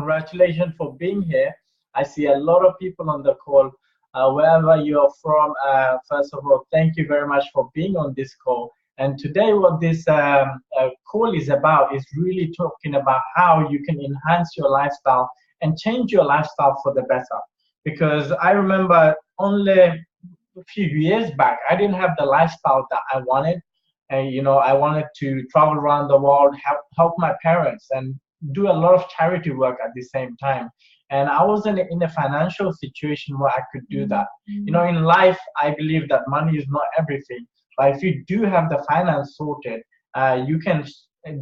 Congratulations for being here. I see a lot of people on the call. Wherever you're from, first of all, thank you very much for being on this call. And today what this call is about is really talking about how you can enhance your lifestyle and change your lifestyle for the better. Because I remember only a few years back, I didn't have the lifestyle that I wanted. And, you know, I wanted to travel around the world, help my parents, and do a lot of charity work at the same time. And I wasn't in a financial situation where I could do that. You know, in life, I believe that money is not everything. But if you do have the finance sorted,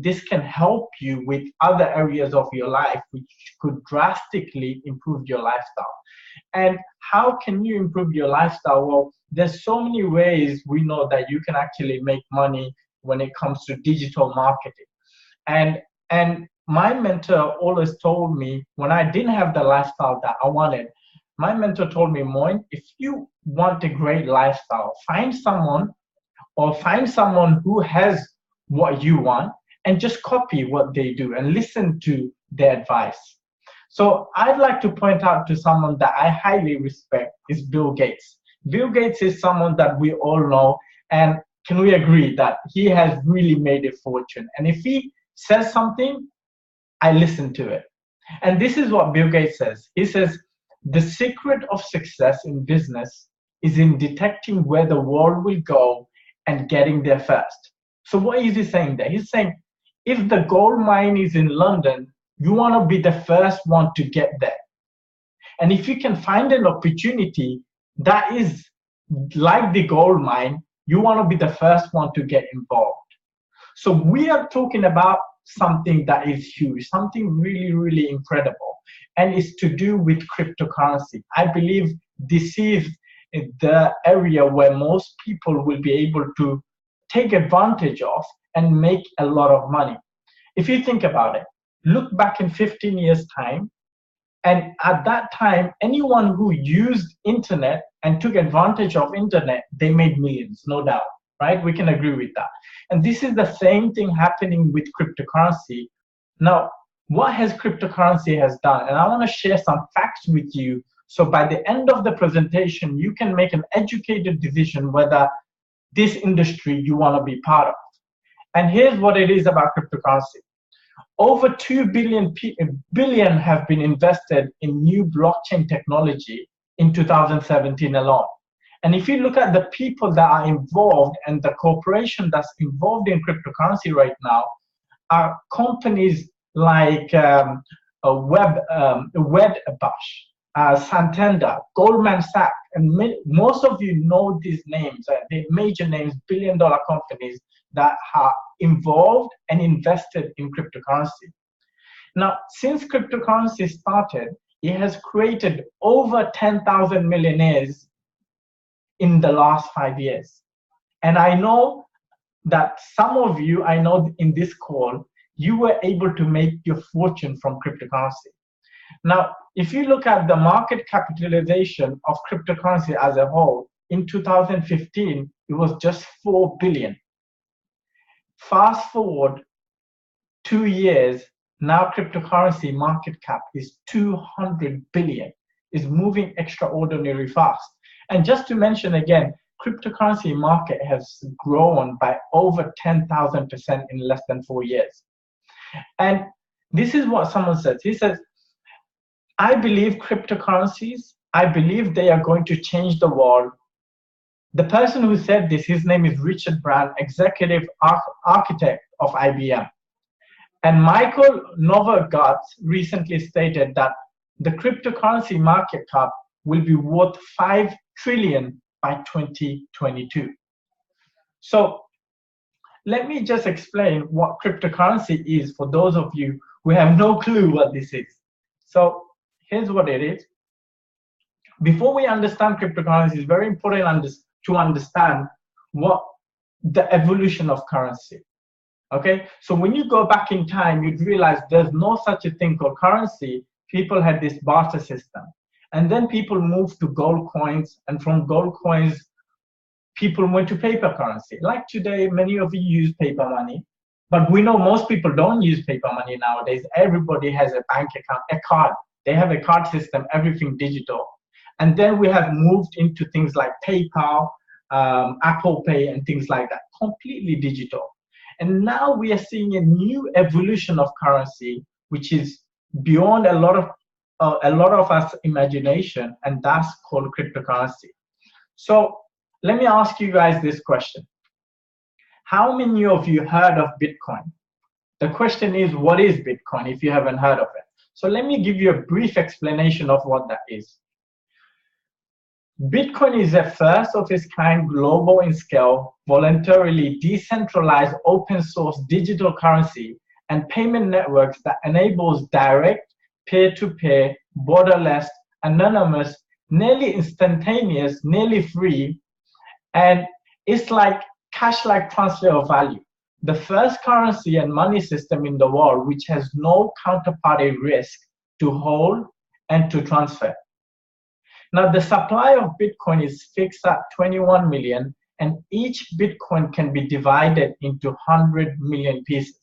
this can help you with other areas of your life, which could drastically improve your lifestyle. And how can you improve your lifestyle? Well, there's so many ways we know that you can actually make money when it comes to digital marketing. And my mentor always told me, when I didn't have the lifestyle that I wanted, my mentor told me, Moin, if you want a great lifestyle, find someone who has what you want and just copy what they do and listen to their advice. So I'd like to point out to someone that I highly respect is Bill Gates. Bill Gates is someone that we all know, and can we agree that he has really made a fortune? And if he says something, I listen to it. And this is what Bill Gates says. He says, the secret of success in business is in detecting where the world will go and getting there first. So what is he saying there? He's saying, if the gold mine is in London, you want to be the first one to get there. And if you can find an opportunity that is like the gold mine, you want to be the first one to get involved. So we are talking about something that is huge, something really, really incredible, and it's to do with cryptocurrency. I believe this is the area where most people will be able to take advantage of and make a lot of money. If you think about it, look back in 15 years' time, and at that time, anyone who used internet and took advantage of internet, they made millions, no doubt, right? We can agree with that. And this is the same thing happening with cryptocurrency. Now, what has cryptocurrency has done? And I want to share some facts with you. So by the end of the presentation, you can make an educated decision whether this industry you want to be part of. And here's what it is about cryptocurrency. Over 2 billion have been invested in new blockchain technology in 2017 alone. And if you look at the people that are involved and the corporation that's involved in cryptocurrency right now, are companies like Wedbush, Santander, Goldman Sachs, and most of you know these names, the major names, billion-dollar companies that are involved and invested in cryptocurrency. Now, since cryptocurrency started, it has created over 10,000 millionaires in the last 5 years. And I know that some of you, I know in this call, you were able to make your fortune from cryptocurrency. Now, if you look at the market capitalization of cryptocurrency as a whole, in 2015, it was just 4 billion. Fast forward 2 years, now cryptocurrency market cap is 200 billion. It's moving extraordinarily fast. And just to mention again, cryptocurrency market has grown by over 10,000% in less than 4 years. And this is what someone says. He says, I believe cryptocurrencies, I believe they are going to change the world. The person who said this, his name is Richard Brand, executive architect of IBM. And Michael Novogratz recently stated that the cryptocurrency market cap will be worth 5 trillion by 2022. So let me just explain what cryptocurrency is for those of you who have no clue what this is. So here's what it is. Before we understand cryptocurrency, it's very important to understand what the evolution of currency. Okay, so when you go back in time, you'd realize there's no such a thing called currency. People had this barter system. And then people moved to gold coins, and from gold coins, people went to paper currency. Like today, many of you use paper money. But we know most people don't use paper money nowadays. Everybody has a bank account, a card. They have a card system, everything digital. And then we have moved into things like PayPal, Apple Pay, and things like that, completely digital. And now we are seeing a new evolution of currency, which is beyond a lot of us imagination, and that's called cryptocurrency. So let me ask you guys this question. How many of you heard of Bitcoin? The question is, what is Bitcoin if you haven't heard of it? So let me give you a brief explanation of what that is. Bitcoin is a first of its kind, global in scale, voluntarily decentralized open source digital currency and payment networks that enables direct, peer-to-peer, borderless, anonymous, nearly instantaneous, nearly free, and it's like cash-like transfer of value. The first currency and money system in the world which has no counterparty risk to hold and to transfer. Now, the supply of Bitcoin is fixed at 21 million, and each Bitcoin can be divided into 100 million pieces.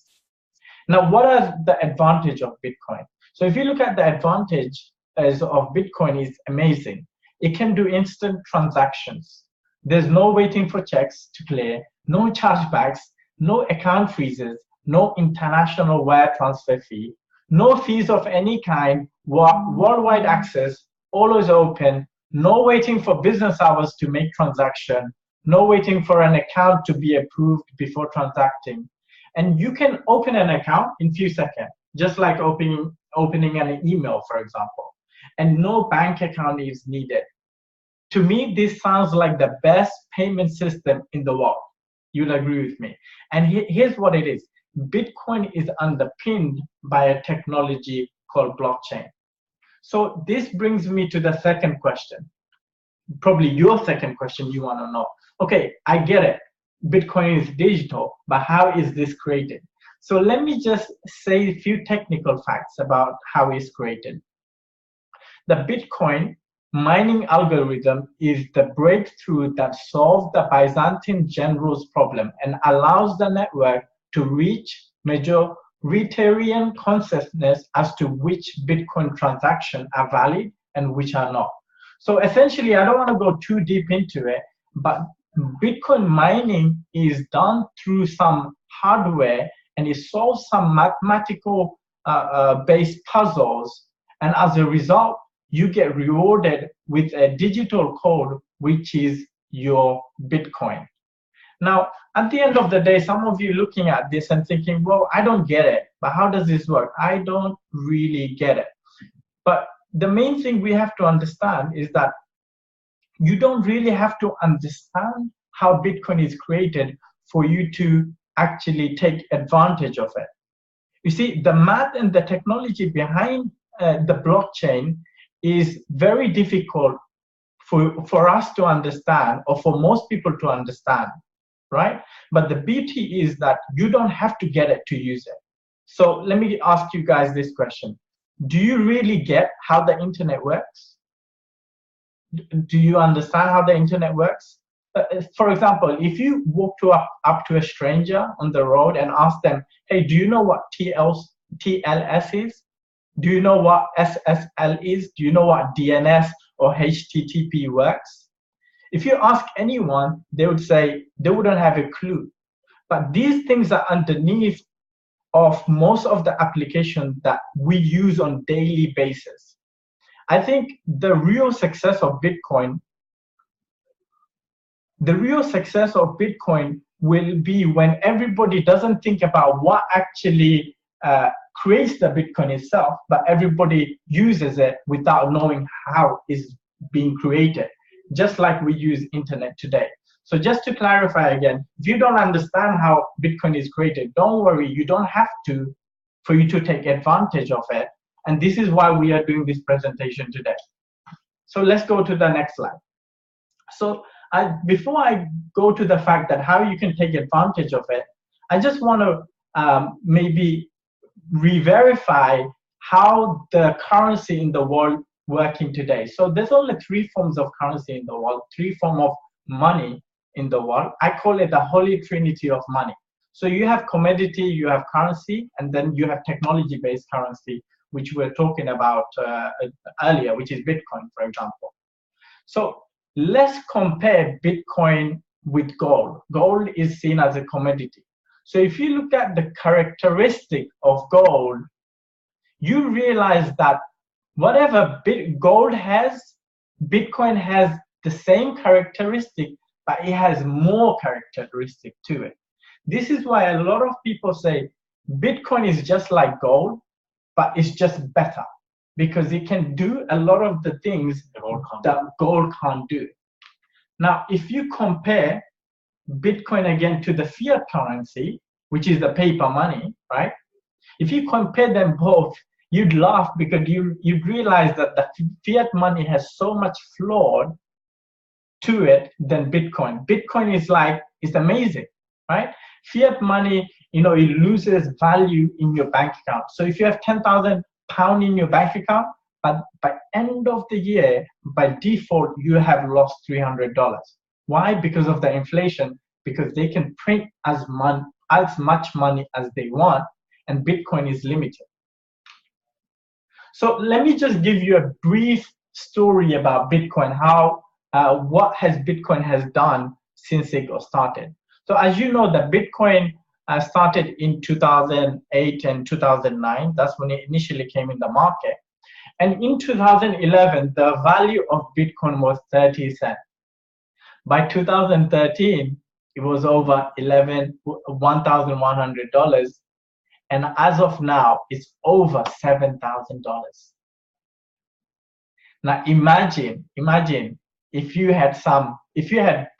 Now, what are the advantage of Bitcoin? So if you look at the advantage of Bitcoin, is amazing. It can do instant transactions. There's no waiting for checks to clear, no chargebacks, no account freezes, no international wire transfer fee, no fees of any kind, worldwide access, always open, no waiting for business hours to make transaction, no waiting for an account to be approved before transacting. And you can open an account in few seconds, just like opening an email, for example, and no bank account is needed. To me, this sounds like the best payment system in the world. You'll agree with me. And here's what it is. Bitcoin is underpinned by a technology called blockchain. So this brings me to the second question. Probably your second question you want to know. Okay, I get it. Bitcoin is digital, but how is this created? So let me just say a few technical facts about how it's created. The Bitcoin mining algorithm is the breakthrough that solved the Byzantine generals problem and allows the network to reach majoritarian consensus as to which Bitcoin transactions are valid and which are not. So essentially, I don't want to go too deep into it, but Bitcoin mining is done through some hardware and it solves some mathematical based puzzles. And as a result, you get rewarded with a digital code, which is your Bitcoin. Now, at the end of the day, some of you looking at this and thinking, well, I don't get it, but how does this work? I don't really get it. But the main thing we have to understand is that you don't really have to understand how Bitcoin is created for you to actually take advantage of it. You see, the math and the technology behind the blockchain is very difficult for us to understand, or for most people to understand, right? But the beauty is that you don't have to get it to use it. So let me ask you guys this question. Do you really get how the internet works? Do you understand how the internet works? For example, if you walk up to a stranger on the road and ask them, hey, do you know what TLS is? Do you know what SSL is? Do you know what DNS or HTTP works? If you ask anyone, they would say they wouldn't have a clue. But these things are underneath of most of the applications that we use on daily basis. I think the real success of Bitcoin will be when everybody doesn't think about what actually creates the Bitcoin itself, but everybody uses it without knowing how it's being created, just like we use internet today. So just to clarify again, if you don't understand how Bitcoin is created, don't worry, you don't have to for you to take advantage of it. And this is why we are doing this presentation today. So let's go to the next slide. So before I go to the fact that how you can take advantage of it, I just want to maybe re-verify how the currency in the world working today. So there's only three forms of currency in the world, three forms of money in the world. I call it the holy trinity of money. So you have commodity, you have currency, and then you have technology-based currency, which we're talking about earlier, which is Bitcoin, for example. So let's compare Bitcoin with gold. Gold is seen as a commodity. So if you look at the characteristic of gold, you realize that whatever gold has, Bitcoin has the same characteristic, but it has more characteristic to it. This is why a lot of people say Bitcoin is just like gold, but it's just better because it can do a lot of the things that gold can't do. Now, if you compare Bitcoin again to the fiat currency, which is the paper money, right? If you compare them both, you'd laugh because you'd realize that the fiat money has so much flaw to it than Bitcoin. Bitcoin is like, it's amazing, right? Fiat money, it loses value in your bank account. So if you have 10,000 pounds in your bank account, but by end of the year, by default, you have lost $300. Why? Because of the inflation, because they can print as much money as they want, and Bitcoin is limited. So let me just give you a brief story about Bitcoin, what Bitcoin has done since it got started. So as you know, that Bitcoin started in 2008 and 2009. That's when it initially came in the market. And in 2011, the value of Bitcoin was 30 cents. By 2013, it was over $1,100. And as of now, it's over $7,000. Now imagine if you had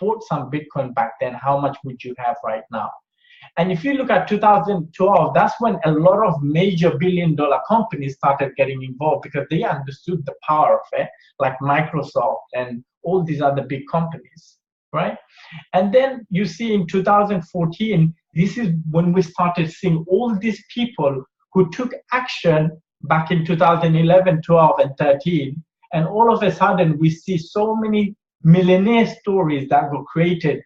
bought some Bitcoin back then, how much would you have right now? And if you look at 2012, that's when a lot of major billion-dollar companies started getting involved because they understood the power of it, like Microsoft and all these other big companies, right? And then you see in 2014, this is when we started seeing all these people who took action back in 2011, 12, and 13. And all of a sudden, we see so many millionaire stories that were created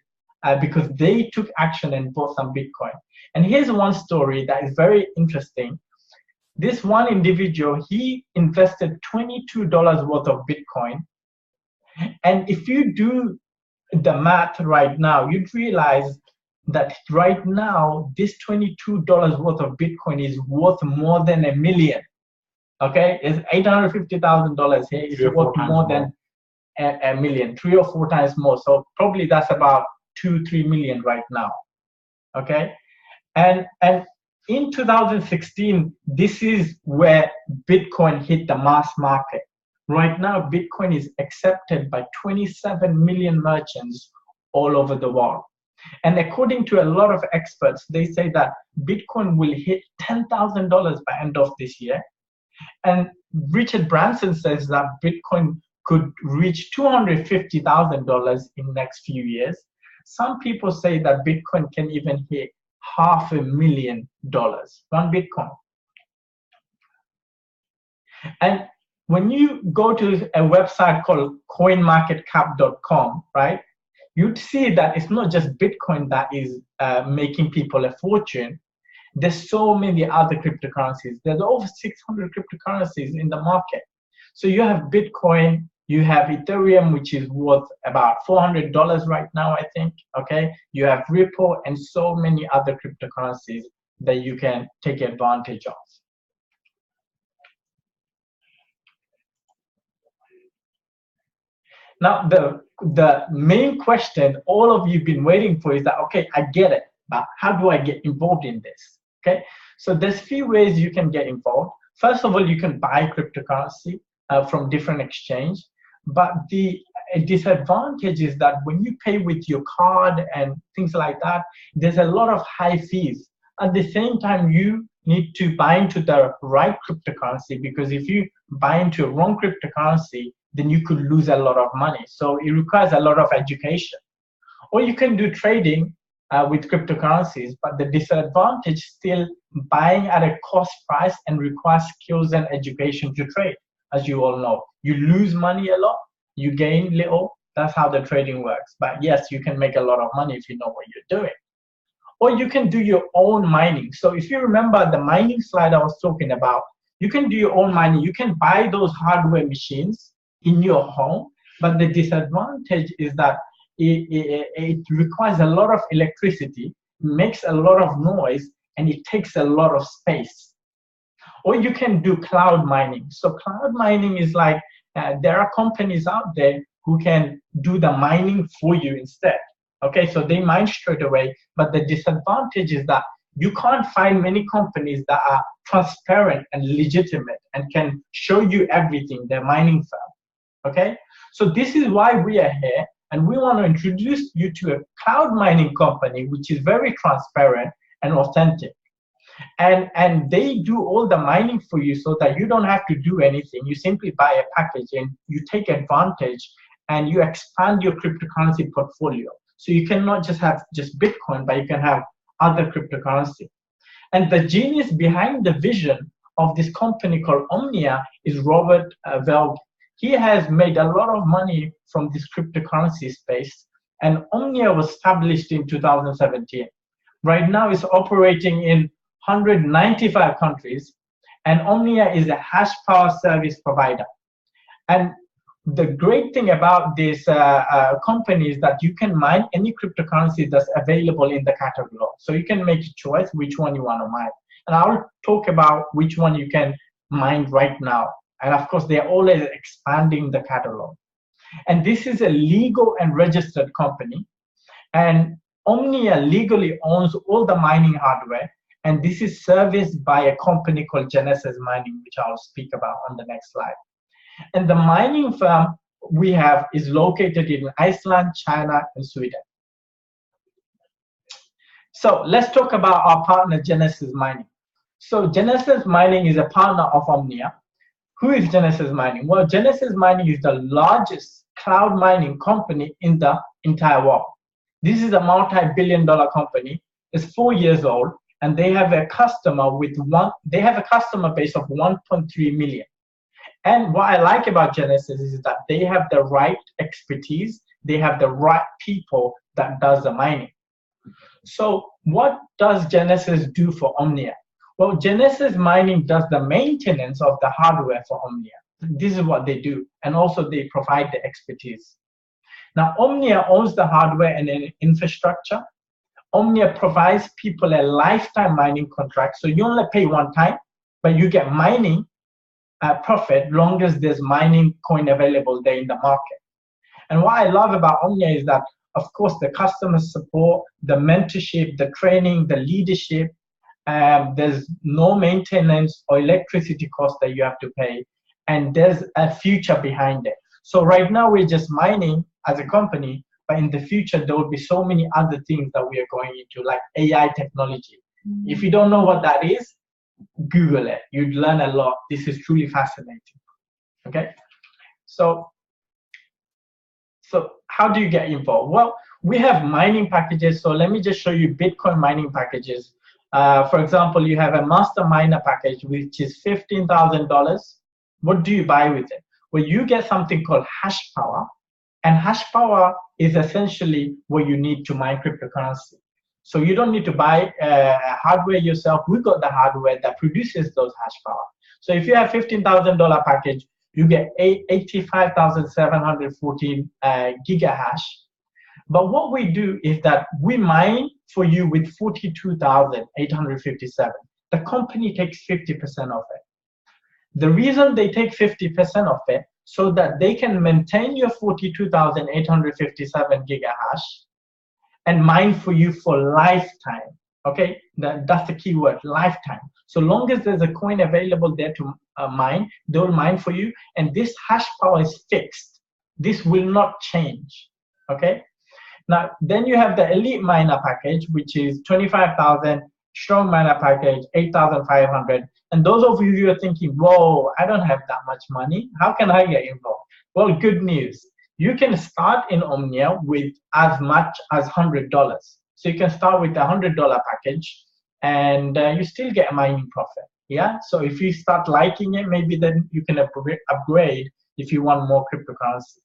because they took action and bought some Bitcoin. And here's one story that is very interesting. This one individual, he invested $22 worth of Bitcoin. And if you do the math right now, you'd realize that right now, this $22 worth of Bitcoin is worth more than $1 million. Okay, it's $850,000 here. It's worth more than $1 million, 3 or 4 times more. So probably that's about 2-3 million right now. Okay, and in 2016, this is where Bitcoin hit the mass market. Right now, Bitcoin is accepted by 27 million merchants all over the world. And according to a lot of experts, they say that Bitcoin will hit $10,000 by end of this year. And Richard Branson says that Bitcoin could reach $250,000 in the next few years. Some people say that Bitcoin can even hit $500,000, one Bitcoin. And when you go to a website called coinmarketcap.com, right, you'd see that it's not just Bitcoin that is making people a fortune. There's so many other cryptocurrencies. There's over 600 cryptocurrencies in the market. So you have Bitcoin, you have Ethereum, which is worth about $400 right now, I think, okay? You have Ripple and so many other cryptocurrencies that you can take advantage of. Now, the main question all of you have been waiting for is that, okay, I get it, but how do I get involved in this? Okay, so there's few ways you can get involved. First of all, you can buy cryptocurrency from different exchange, but the disadvantage is that when you pay with your card and things like that, there's a lot of high fees. At the same time, you need to buy into the right cryptocurrency, because if you buy into a wrong cryptocurrency, then you could lose a lot of money. So it requires a lot of education. Or you can do trading with cryptocurrencies, but the disadvantage still buying at a cost price and requires skills and education to trade. As you all know, you lose money a lot, you gain little. That's how the trading works. But yes, you can make a lot of money if you know what you're doing. or you can do your own mining. So if you remember the mining slide I was talking about, you can do your own mining. You can buy those hardware machines in your home, but the disadvantage is that it requires a lot of electricity, makes a lot of noise, and it takes a lot of space. Or you can do cloud mining. So cloud mining is like, there are companies out there who can do the mining for you instead. Okay, so they mine straight away, but the disadvantage is that you can't find many companies that are transparent and legitimate and can show you everything, their mining firm. Okay, so this is why we are here, and we want to introduce you to a cloud mining company which is very transparent and authentic. And they do all the mining for you so that you don't have to do anything. You simply buy a package and you take advantage and you expand your cryptocurrency portfolio. So you cannot just have just Bitcoin, but you can have other cryptocurrency. And the genius behind the vision of this company called OMNIA is Robert Velg. He has made a lot of money from this cryptocurrency space, and OMNIA was established in 2017. Right now it's operating in 195 countries, and OMNIA is a hash power service provider. And the great thing about this company is that you can mine any cryptocurrency that's available in the catalog. So you can make a choice which one you want to mine. And I'll talk about which one you can mine right now. And of course, they're always expanding the catalog. And this is a legal and registered company. And OMNIA legally owns all the mining hardware. And this is serviced by a company called Genesis Mining, which I'll speak about on the next slide. And the mining firm we have is located in Iceland, China, and Sweden. So let's talk about our partner, Genesis Mining. So Genesis Mining is a partner of OMNIA. Who is Genesis Mining? Well, Genesis Mining is the largest cloud mining company in the entire world. This is a multi-billion-dollar company. It's 4 years old, and they have a customer base of 1.3 million. And what I like about Genesis is that they have the right expertise, they have the right people that does the mining. So what does Genesis do for OMNIA? Well, Genesis Mining does the maintenance of the hardware for OMNIA. This is what they do, and also they provide the expertise. Now, OMNIA owns the hardware and the infrastructure. OMNIA provides people a lifetime mining contract, so you only pay one time, but you get mining profit long as there's mining coin available there in the market. And what I love about OMNIA is that, of course, the customer support, the mentorship, the training, the leadership, there's no maintenance or electricity cost that you have to pay, and there's a future behind it. So right now we're just mining as a company, but in the future there will be so many other things that we are going into, like AI technology. If you don't know what that is, Google it. You'd learn a lot. This is truly fascinating. Okay, so how do you get involved? Well, we have mining packages. So let me just show you Bitcoin mining packages. For example, you have a master miner package, which is $15,000. What do you buy with it? Well, you get something called hash power, and hash power is essentially what you need to mine cryptocurrency. So you don't need to buy hardware yourself. We got the hardware that produces those hash power. So if you have $15,000 package, you get 85,714 gigahash. But what we do is that we mine for you with 42,857. The company takes 50% of it. The reason they take 50% of it, so that they can maintain your 42,857 gigahash and mine for you for lifetime. Okay, that's the key word, lifetime. So long as there's a coin available there to mine, they'll mine for you, and this hash power is fixed. This will not change. Okay. Now, then you have the elite miner package, which is 25,000, strong miner package, 8,500. And those of you who are thinking, whoa, I don't have that much money, how can I get involved? Well, good news. You can start in OMNIA with as much as $100. So you can start with the $100 package, and you still get a mining profit. Yeah. So if you start liking it, maybe then you can upgrade if you want more cryptocurrency.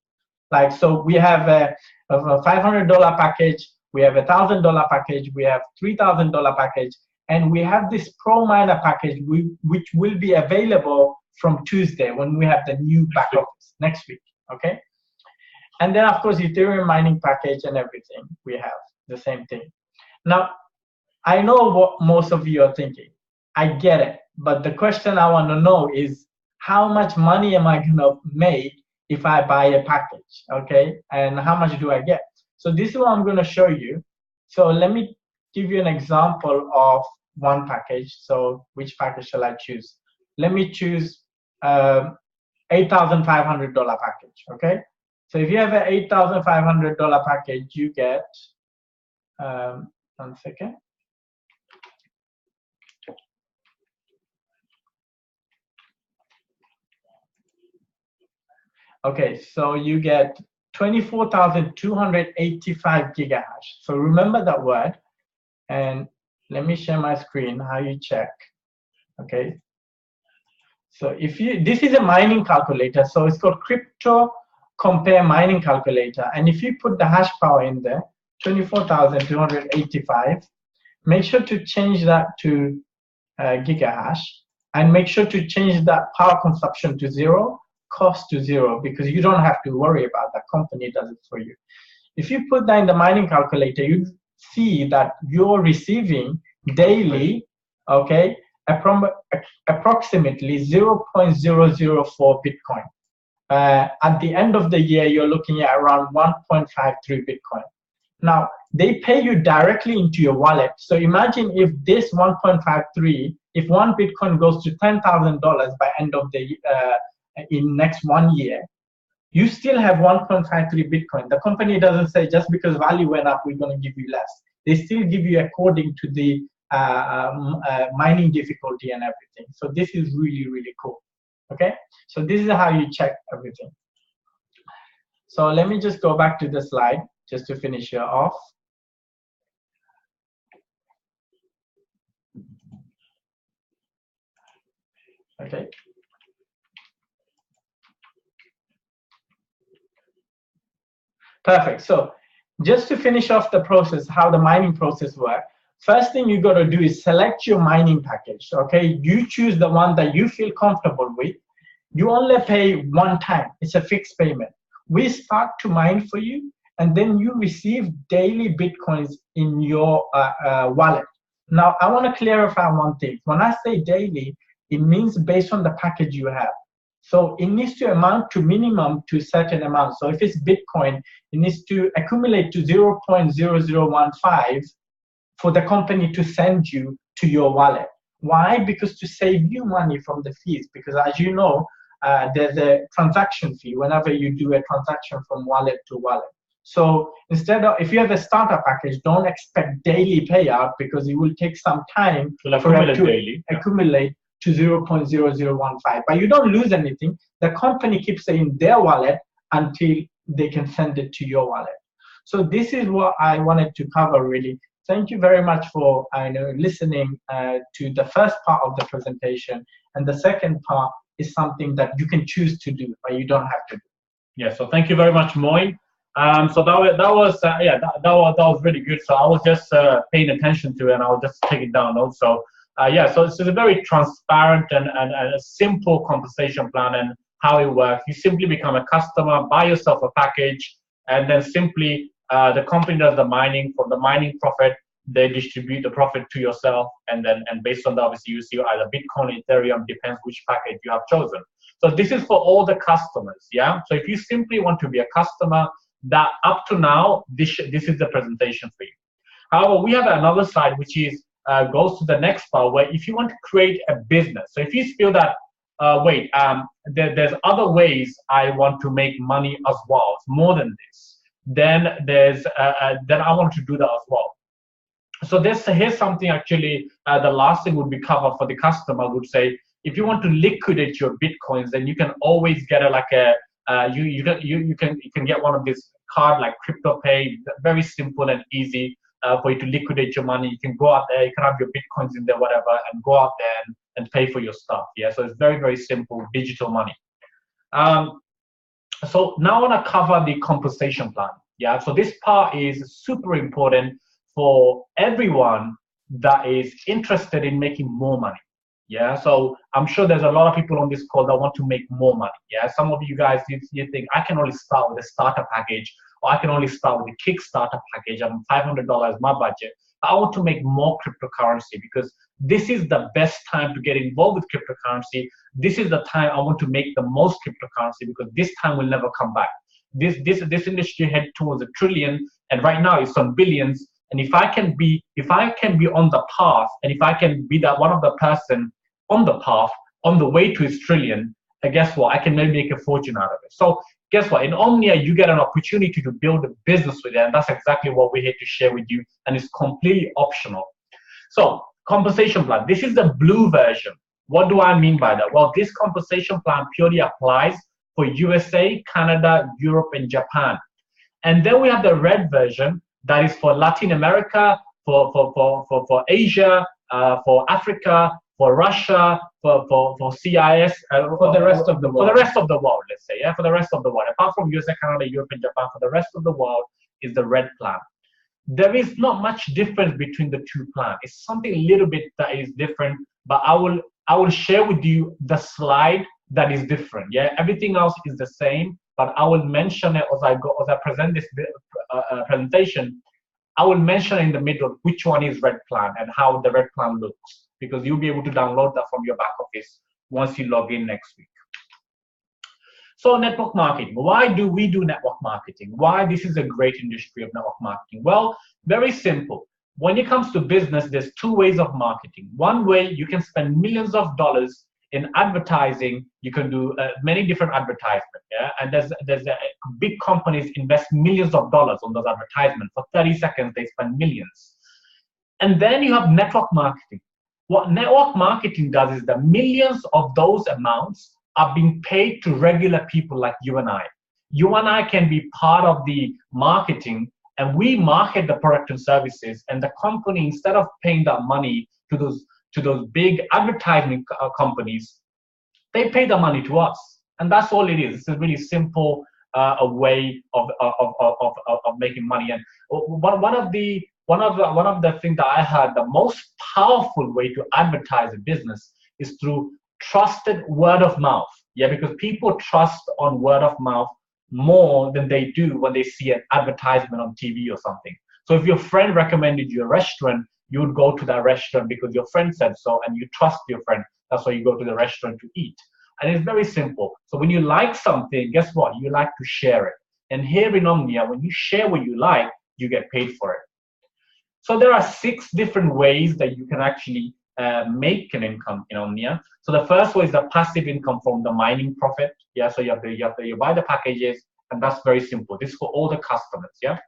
Like, so we have a $500 package, we have $1,000 package, we have $3,000 package, and we have this Pro Miner package, which will be available from Tuesday when we have the new back office next week, okay? And then, of course, Ethereum mining package and everything, we have the same thing. Now, I know what most of you are thinking. I get it. But the question I want to know is, how much money am I going to make if I buy a package, okay? And how much do I get? So this is what I'm going to show you. So let me give you an example of one package. So which package shall I choose? Let me choose $8,500 package, okay? So if you have an $8,500 package, you get, 1 second. Okay, so you get 24,285 gigahash. So remember that word. And let me share my screen, how you check. Okay. So if you, this is a mining calculator. So it's called Crypto Compare Mining Calculator. And if you put the hash power in there, 24,285, make sure to change that to gigahash, and make sure to change that power consumption to 0, cost to 0, because you don't have to worry about that. Company does it for you. If you put that in the mining calculator, you see that you're receiving daily, okay, approximately 0.004 Bitcoin. At the end of the year, you're looking at around 1.53 Bitcoin. Now, they pay you directly into your wallet. So imagine if this 1.53, if one Bitcoin goes to $10,000 by end of the in next 1 year, you still have 1.53 Bitcoin. The company doesn't say just because value went up, we're going to give you less. They still give you according to the mining difficulty and everything. So this is really, really cool. Okay, so this is how you check everything. So let me just go back to the slide just to finish here off. Okay. Perfect. So just to finish off the process, how the mining process works, first thing you got to do is select your mining package. Okay, you choose the one that you feel comfortable with. You only pay one time. It's a fixed payment. We start to mine for you, and then you receive daily Bitcoins in your wallet. Now, I want to clarify one thing. When I say daily, it means based on the package you have. So it needs to amount to minimum to a certain amount. So if it's Bitcoin, it needs to accumulate to 0.0015 for the company to send you to your wallet. Why? Because to save you money from the fees. Because as you know, there's a transaction fee whenever you do a transaction from wallet to wallet. So instead of, if you have a starter package, don't expect daily payout because it will take some time for it to accumulate to 0.0015. But you don't lose anything. The company keeps it in their wallet until they can send it to your wallet. So this is what I wanted to cover really. Thank you very much for listening to the first part of the presentation. And the second part is something that you can choose to do, but you don't have to do. Yeah, so thank you very much, Moin. So that was really good. So I was just paying attention to it, and I'll just take it down also. Yeah, so it's a very transparent and a simple compensation plan and how it works. You simply become a customer, buy yourself a package, and then simply the company does the mining. From the mining profit, they distribute the profit to yourself, and based on that, obviously, you see either Bitcoin, Ethereum, depends which package you have chosen. So this is for all the customers, yeah? So if you simply want to be a customer, that up to now, this is the presentation for you. However, we have another slide which is goes to the next part, where if you want to create a business, so if you feel that there's other ways I want to make money as well, more than this, then then I want to do that as well. So here's something actually. The last thing would be covered for the customer. Would say if you want to liquidate your Bitcoins, then you can always get you can get one of these card like Crypto Pay, very simple and easy for you to liquidate your money. You can go out there, you can have your Bitcoins in there, whatever, and go out there and pay for your stuff. Yeah, so it's very, very simple digital money. So now I want to cover the compensation plan. Yeah, so this part is super important for everyone that is interested in making more money. Yeah, so I'm sure there's a lot of people on this call that want to make more money. Yeah, some of you guys, you think I can only start with a starter package, or I can only start with a Kickstarter package. I'm $500 my budget. I want to make more cryptocurrency because this is the best time to get involved with cryptocurrency. This is the time I want to make the most cryptocurrency because this time will never come back. This industry head towards $1 trillion, and right now it's on billions. And if I can be on the path, and if I can be that one of the person on the path, on the way to $1 trillion, and guess what? I can maybe make a fortune out of it. So guess what? In Omnia, you get an opportunity to build a business with it, and that's exactly what we're here to share with you, and it's completely optional. So compensation plan. This is the blue version. What do I mean by that? Well, this compensation plan purely applies for USA, Canada, Europe, and Japan. And then we have the red version that is for Latin America, for Asia, for Africa, for Russia, for CIS, for the rest of the world. For the rest of the world, let's say, yeah, for the rest of the world. Apart from USA, Canada, Europe, and Japan, for the rest of the world is the red plan. There is not much difference between the two plans. It's something a little bit that is different, but I will share with you the slide that is different. Yeah, everything else is the same, but I will mention it as I present this presentation. I will mention in the middle which one is red plan and how the red plan looks, because you'll be able to download that from your back office once you log in next week. So network marketing. Why do we do network marketing? Why this is a great industry of network marketing? Well, very simple. When it comes to business, there's two ways of marketing. One way, you can spend millions of dollars in advertising. You can do many different advertisements, yeah? And there's big companies invest millions of dollars on those advertisements. For 30 seconds, they spend millions. And then you have network marketing. What network marketing does is that millions of those amounts are being paid to regular people like you and I. You and I can be part of the marketing, and we market the product and services, and the company, instead of paying that money to those big advertising companies, they pay the money to us, and that's all it is. It's a really simple a way of making money. And one of the things that I heard, the most powerful way to advertise a business is through trusted word of mouth. Yeah, because people trust on word of mouth more than they do when they see an advertisement on TV or something. So if your friend recommended you a restaurant, you would go to that restaurant because your friend said so, and you trust your friend. That's why you go to the restaurant to eat. And it's very simple. So when you like something, guess what? You like to share it. And here in Omnia, when you share what you like, you get paid for it. So there are 6 different ways that you can actually make an income in Omnia. So the first way is the passive income from the mining profit. Yeah, so you buy the packages, and that's very simple. This is for all the customers. Yeah,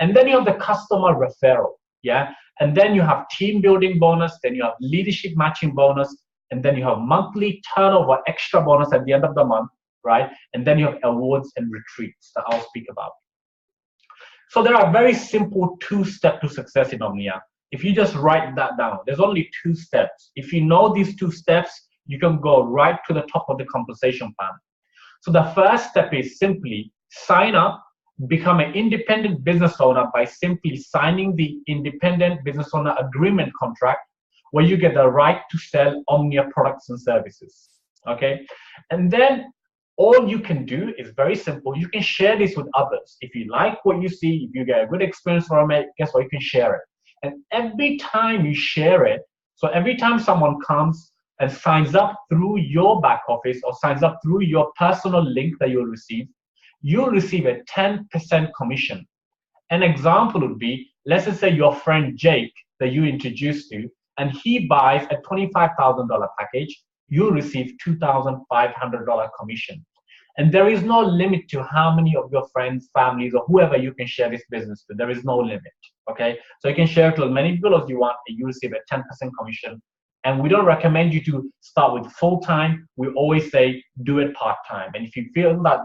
and then you have the customer referral. Yeah, and then you have team building bonus. Then you have leadership matching bonus, and then you have monthly turnover extra bonus at the end of the month, right? And then you have awards and retreats that I'll speak about. So there are very simple 2 steps to success in Omnia. If you just write that down, there's only 2 steps. If you know these 2 steps, you can go right to the top of the compensation plan. So the first step is simply sign up, become an independent business owner by simply signing the independent business owner agreement contract, where you get the right to sell Omnia products and services. Okay, and then all you can do is very simple. You can share this with others. If you like what you see, if you get a good experience from it, guess what? You can share it. And every time you share it, so every time someone comes and signs up through your back office or signs up through your personal link that you'll receive a 10% commission. An example would be, let's just say your friend Jake that you introduced to, and he buys a $25,000 package, you'll receive $2,500 commission. And there is no limit to how many of your friends, families, or whoever you can share this business to. There is no limit, okay? So you can share it to as many people as you want, and you receive a 10% commission. And we don't recommend you to start with full-time. We always say do it part-time. And if you feel that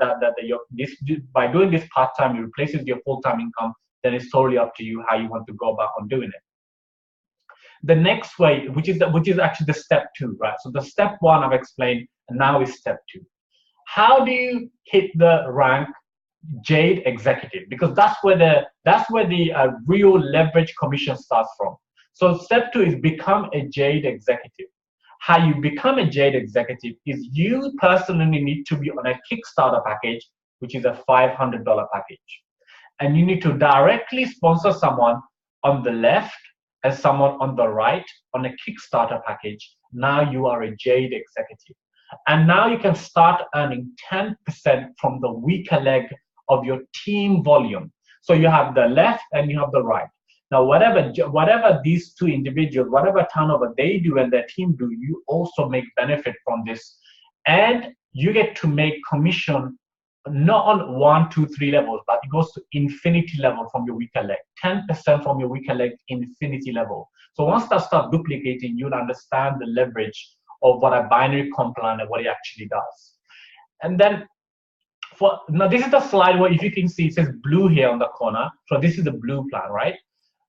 by doing this part-time, it replaces your full-time income, then it's totally up to you how you want to go about on doing it. The next way, which is actually the step 2, right? So the step 1 I've explained, and now is step 2. How do you hit the rank Jade executive, because that's where the real leverage commission starts from. So step 2 is become a Jade executive. How you become a Jade executive is you personally need to be on a Kickstarter package, which is a $500 package. And you need to directly sponsor someone on the left and someone on the right on a Kickstarter package. Now you are a Jade executive. And now you can start earning 10% from the weaker leg of your team volume. So you have the left and you have the right. Now, whatever these two individuals, whatever turnover they do and their team do, you also make benefit from this. And you get to make commission not on 1, 2, 3 levels, but it goes to infinity level from your weaker leg. 10% from your weaker leg, infinity level. So once that starts duplicating, you'll understand the leverage of what a binary comp plan and what it actually does. And then now this is the slide where if you can see it says blue here on the corner. So this is the blue plan, right?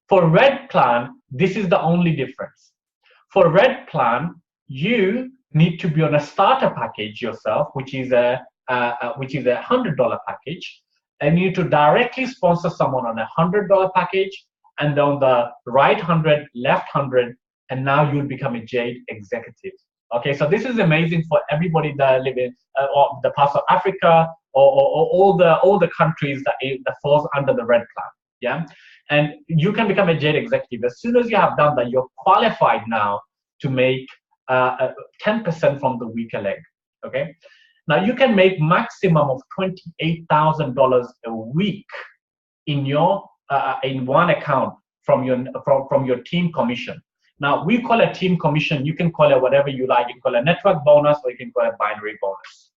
For red plan, this is the only difference. For red plan, you need to be on a starter package yourself, which is a $100 package, and you need to directly sponsor someone on a $100 package, and on the right 100, left 100, and now you'll become a Jade executive. Okay, so this is amazing for everybody that live in or the parts of Africa or all the countries that falls under the red plan. Yeah, and you can become a Jade executive as soon as you have done that. You're qualified now to make 10% from the weaker leg. Okay, now you can make maximum of $28,000 a week in your in one account from your team commission. Now, we call it team commission. You can call it whatever you like. You can call it a network bonus, or you can call it binary bonus.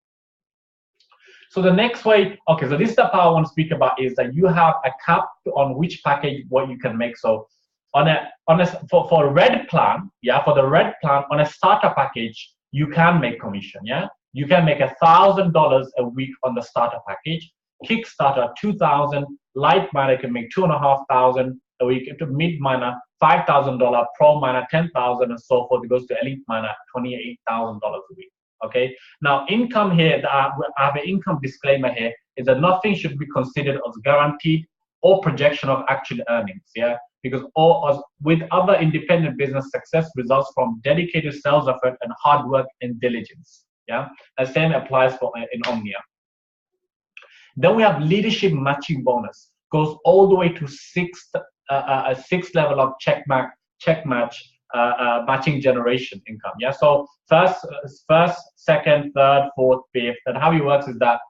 So the next way, okay, so this is the part I want to speak about, is that you have a cap on which package, what you can make. So for a red plan, yeah, for the red plan, on a starter package, you can make commission, yeah? You can make $1,000 a week on the starter package. Kickstarter, $2,000. Light miner can make $2,500 a week. Into mid miner, $5,000. Pro miner, $10,000, and so forth. It goes to elite miner, $28,000 a week. Okay. Now, income here, I have an income disclaimer here, is that nothing should be considered as guaranteed or projection of actual earnings. Yeah, because with other independent business, success results from dedicated sales effort and hard work and diligence. Yeah, the same applies for in OMNIA. Then we have leadership matching bonus, goes all the way to sixth level of check match matching generation income. Yeah, so first, second, third, fourth, fifth, and how it works is that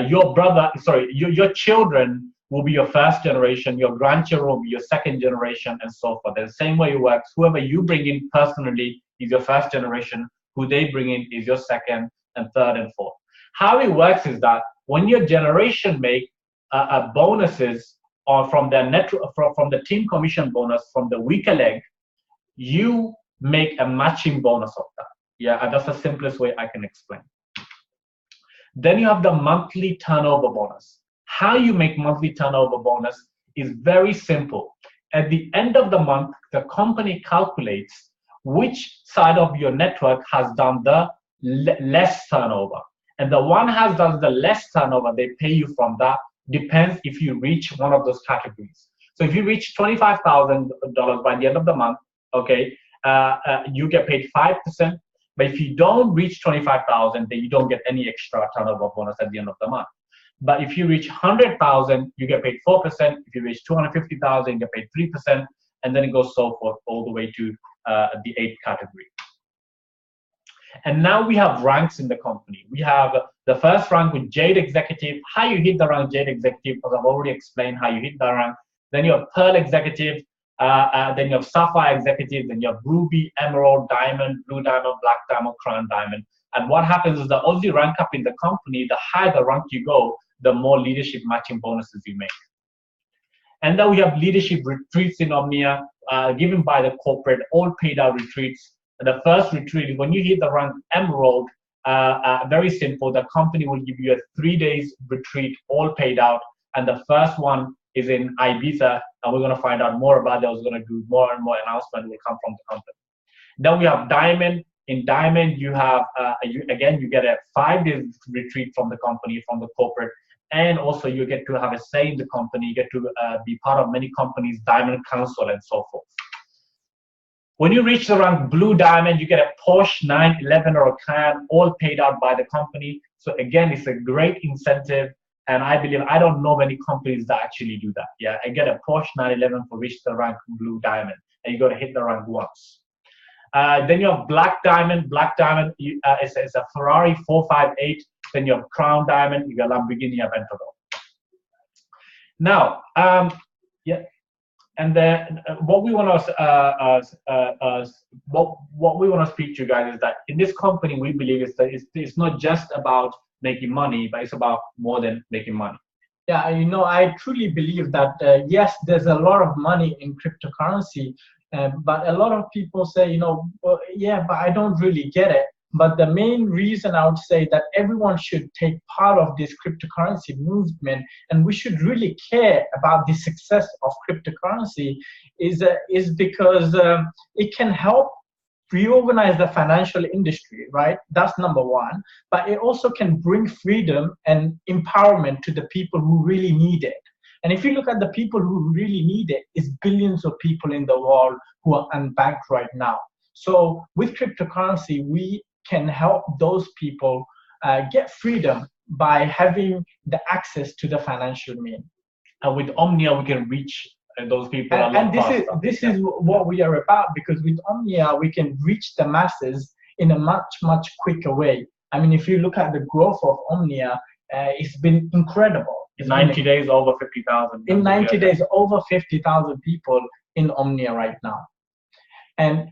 your children will be your first generation, your grandchildren will be your second generation, and so forth. And the same way it works, whoever you bring in personally is your first generation, who they bring in is your second and third and fourth. How it works is that when your generation make bonuses or from the team commission bonus from the weaker leg, you make a matching bonus of that. Yeah, and that's the simplest way I can explain. Then you have the monthly turnover bonus. How you make monthly turnover bonus is very simple. At the end of the month, the company calculates which side of your network has done the less turnover. And the one has done the less turnover, they pay you from that. Depends if you reach one of those categories. So if you reach $25,000 by the end of the month, okay, you get paid 5%. But if you don't reach 25,000, then you don't get any extra turnover bonus at the end of the month. But if you reach 100,000, you get paid 4%. If you reach 250,000, you get paid 3%, and then it goes so forth all the way to the 8th category. And now we have ranks in the company. We have the first rank with Jade Executive. How you hit the rank Jade Executive, because I've already explained how you hit the rank. Then you have Pearl Executive. Then you have Sapphire Executive. Then you have Ruby, Emerald, Diamond, Blue Diamond, Black Diamond, Crown Diamond. And what happens is that as you rank up in the company, the higher the rank you go, the more leadership matching bonuses you make. And then we have leadership retreats in OMNIA, given by the corporate, all paid out retreats. The first retreat, when you hit the rank Emerald, very simple, the company will give you a 3 days retreat, all paid out. And the first one is in Ibiza, and we're going to find out more about that. I was going to do more and more announcement will come from the company. Then we have Diamond. In Diamond, you have, you get a 5 days retreat from the company, from the corporate, and also you get to have a say in the company. You get to be part of many companies, Diamond Council, and so forth. When you reach the rank Blue Diamond, you get a Porsche 911 or a Cayenne, all paid out by the company. So again, it's a great incentive, and I don't know many companies that actually do that. Yeah, I get a Porsche 911 for reach the rank Blue Diamond, and you got to hit the rank once. Then you have Black Diamond. Black Diamond is a Ferrari 458. Then you have Crown Diamond. You got Lamborghini Aventador. Now, yeah. And then what we want to speak to you guys is that in this company we believe is that it's not just about making money, but it's about more than making money. Yeah, I truly believe that yes, there's a lot of money in cryptocurrency, but a lot of people say, well, yeah, but I don't really get it. But the main reason I would say that everyone should take part of this cryptocurrency movement, and we should really care about the success of cryptocurrency, is because it can help reorganize the financial industry, right? That's number one. But it also can bring freedom and empowerment to the people who really need it. And if you look at the people who really need it, it's billions of people in the world who are unbanked right now. So with cryptocurrency, we can help those people get freedom by having the access to the financial means. And with Omnia, we can reach those people a lot faster. This is what we are about, because with Omnia, we can reach the masses in a much quicker way. I mean, if you look at the growth of Omnia, it's been incredible. In 90 days, over 50,000. In 90 days, over 50,000 people in Omnia right now. And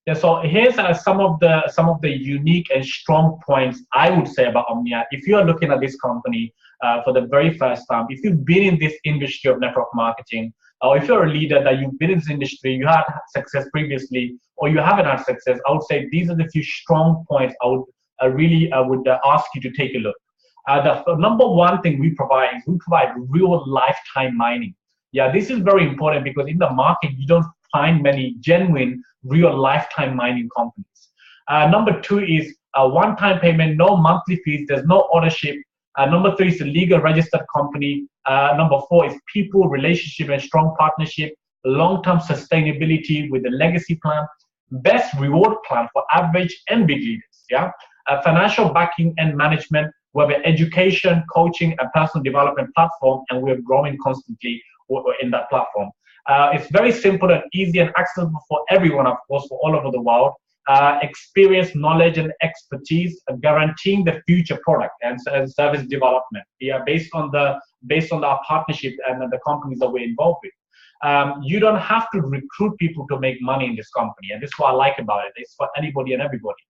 yeah, so here's some of the unique and strong points I would say about Omnia. If you are looking at this company for the very first time, if you've been in this industry of network marketing, or if you're a leader that you've been in this industry, you had success previously, or you haven't had success, I would say these are the few strong points I would ask you to take a look. The number one thing we provide is we provide real lifetime mining. Yeah, this is very important because in the market, you don't find many genuine real lifetime mining companies. Number two is a one-time payment, no monthly fees, there's no ownership. Number three is a legal registered company. Number four is people, relationship, and strong partnership. Long-term sustainability with a legacy plan. Best reward plan for average and big leaders. Yeah, financial backing and management. We have an education, coaching, and personal development platform, and we're growing constantly in that platform. It's very simple and easy and accessible for everyone, of course, for all over the world. Experience, knowledge, and expertise, guaranteeing the future product and service development. Yeah, based on our partnership and the companies that we're involved with. You don't have to recruit people to make money in this company, and this is what I like about it. It's for anybody and everybody.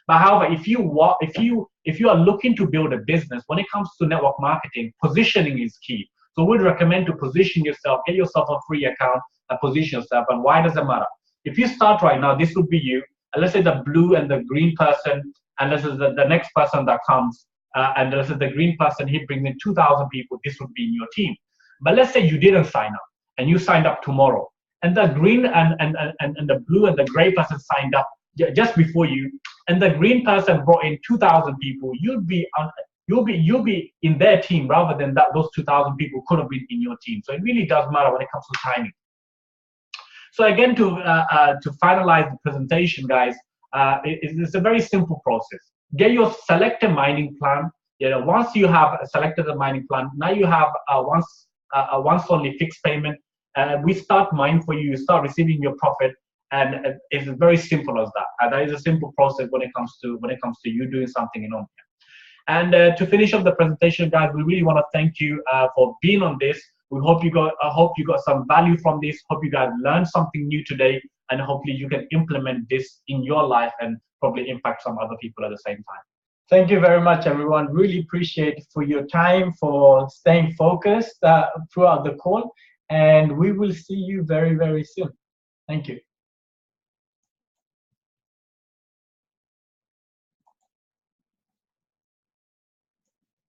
But however, if you are looking to build a business, when it comes to network marketing, positioning is key. So we'd recommend to position yourself, get yourself a free account, and position yourself. And why does it matter? If you start right now, this would be you. And let's say the blue and the green person, and this is the next person that comes, and this is the green person, he brings in 2,000 people, this would be in your team. But let's say you didn't sign up, and you signed up tomorrow, and the green and the blue and the gray person signed up just before you, and the green person brought in 2,000 people, you'll be in their team rather than those 2,000 people could have been in your team. So it really does matter when it comes to timing. So again, to finalize the presentation, guys, it's a very simple process. Get your selected mining plan. Once you have selected a mining plan, now you have a once only fixed payment. We start mining for you. You start receiving your profit, and it's very simple as that. That is a simple process when it comes to you doing something in Omnia. And to finish up the presentation, guys, we really want to thank you for being on this. I hope you got some value from this. Hope you guys learned something new today, and hopefully you can implement this in your life and probably impact some other people at the same time. Thank you very much, everyone. Really appreciate for your time, for staying focused throughout the call, and we will see you very, very soon. Thank you.